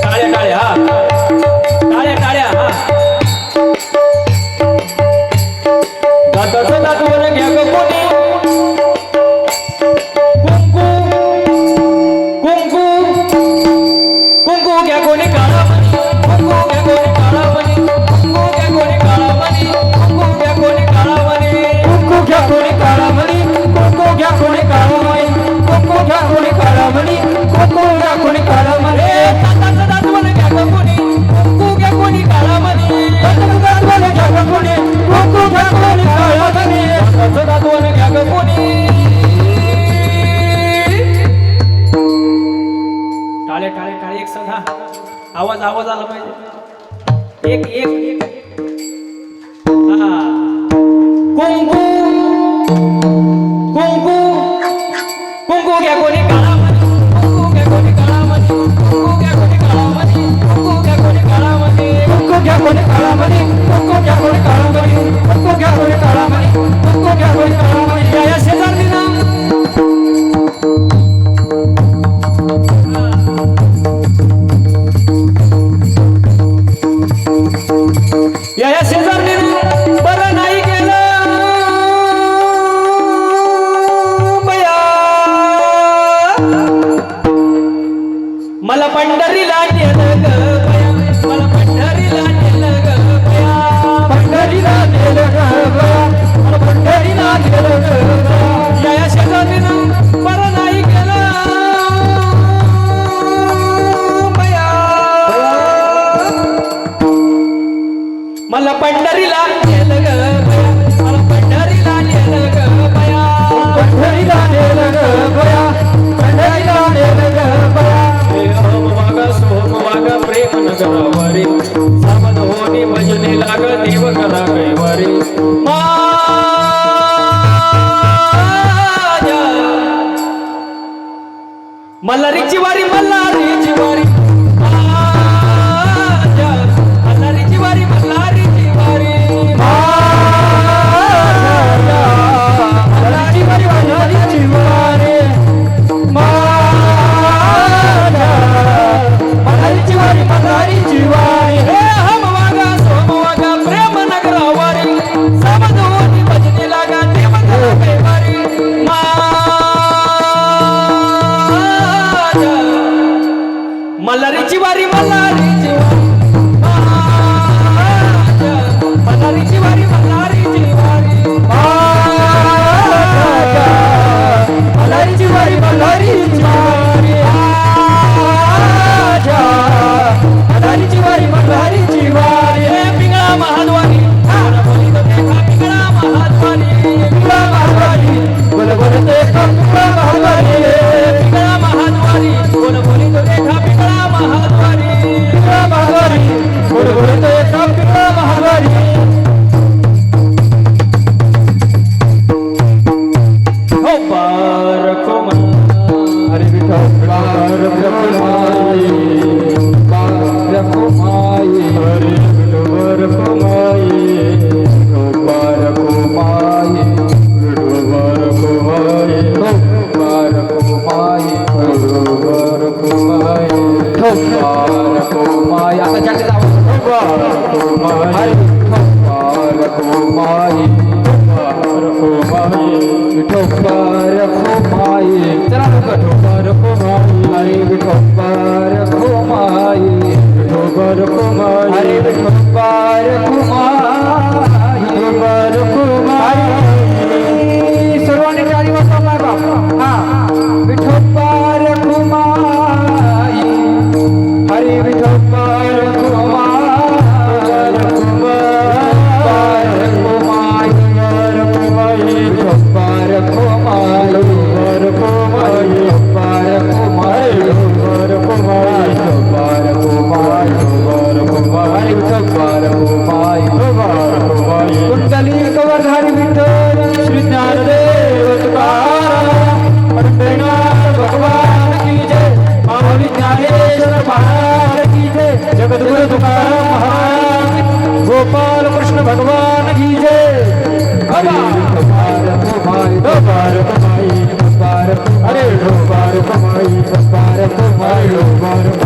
टाळ्या टाळ्या हा. टाळ्या टाळ्या हा. दाताचं दातवण घ्या गं कोणी. कुंकू कुंकू कुंकू घ्या कोणी काळा मणी. कुंकू घ्या कोणी काळा मणी. कुंकू घ्या कोणी काळा मणी. कुंकू घ्या कोणी काळा मणी. कुंकू घ्या कोणी काळा मणी. कुंकू घ्या कोणी काळा मणी. कुंकू घ्या कोणी काळा मणी. कुंकू घ्या कोणी काळा मणी. दाताचं दातवण घ्या गं कोणी. कुंकू घ्या कोणी काळा मणी. एक सदा आवाज आला पाहिजे. एक एक हा कुंकू कुंकू कुंकू घ्या कोणी काळामध्ये, कुंकू घ्या कोणी काळामध्ये, कुंकू घ्या कोणी काळामध्ये, कुंकू घ्या कोणी काळामध्ये, कुंकू घ्या कोणी काळामध्ये, कुंकू घ्या कोणी काळामध्ये, कुंकू घ्या कोणी काळामध्ये, कुंकू घ्या कोणी काळामध्ये. या शेजारी ना या शेजारी बरं नाही केलं बया, मला पंढरीला नेलं ग बया, मला पंढरीला नेलं ग बया, पंढरीला नेलं ग बया, मला पंढरीला नेलं ग बया. या शेजारीनं बरं नाही केलं बया, मला पंढरीला नेलं ग बया, मला पंढरीला नेलं ग बया, पंढरीला नेलं ग बया, पंढरीला नेलं ग बया. सोमवाग प्रेम नगरावरी सामन होनी भजने लाग देव करा कैवारी. मल्हारीची वारी, मल्हारीची वारी, मल्हारीची वारी, मल्हारीची वारी, मल्हारीची वारी, मल्हारीची वारी, मल्हारीची वारी, मल्हारीची वारी. हे हमवागा सोमवागा प्रेम नगरावरी सामन होनी भजने लागा देव करा कैवारी. मल्हारीची वारी, मल्हारीची वारी, मल्हारीची वारी, मल्हारीची वारी, मल्हारीची वारी, मल्हारीची वारी, मल्हारीची वारी, मल्हारीची वारी. हे पिंगळा महाद्वारी बोली तो देखा पिंगळा महाद्वारी, पिंगळा महाद्वारी, बोल बोल देखा पिंगळा महाद्वारी, पिंगळा महाद्वारी बोली तो देखा पिंगळा महाद्वारी, पिंगळा महाद्वारी, बोल बोल देखा पिंगळा महाद्वारी. हो बारको हरे विठ्ठल बारकुमाई, बारकुमाई, हरे विठ्ठल बारकुमाई, बारकुमाई, विठ्ठल बारकुमाई, बारकुमाई, बारकुमाई, बारकुमाई. आता जाते जावं. बारकुमाई, बारकुमाई, बारकुमाई, विठ्ठल बारकुमाई. चला लवकर. बारकुमाई, हरे विठ्ठल बारकुमाई, विठ्ठल बारकुमाई, हरे विठ्ठल बारकुमाई, बारकुमाई. सर्वांनी टाळी वाजवा माय बाप. हा, विठ्ठल बारकुमाई, हरे विठ्ठल बारकुमाई, बारकुमाई, बारकुमाई, विठ्ठल बारकुमाई, बारकुमाई, बारकुमाई, बारकुमाई, बारकुमाई, बारकुमाई, विठ्ठल बारकुमाई, बारकुमाई. कुंडली कवरधारी विठ्ठल श्री ज्ञानदेव तुकाराम पंढरीनाथ भगवान की जय. माऊली ज्ञानेश्वर महाराज की जय. जगद्गुरु तुकाराम महाराज, गोपाल कृष्ण भगवान की जय. बारकुमाई, बारकुमाई, बारकुमाई, अरे बारकुमाई, बारकुमाई, बारकुमाई.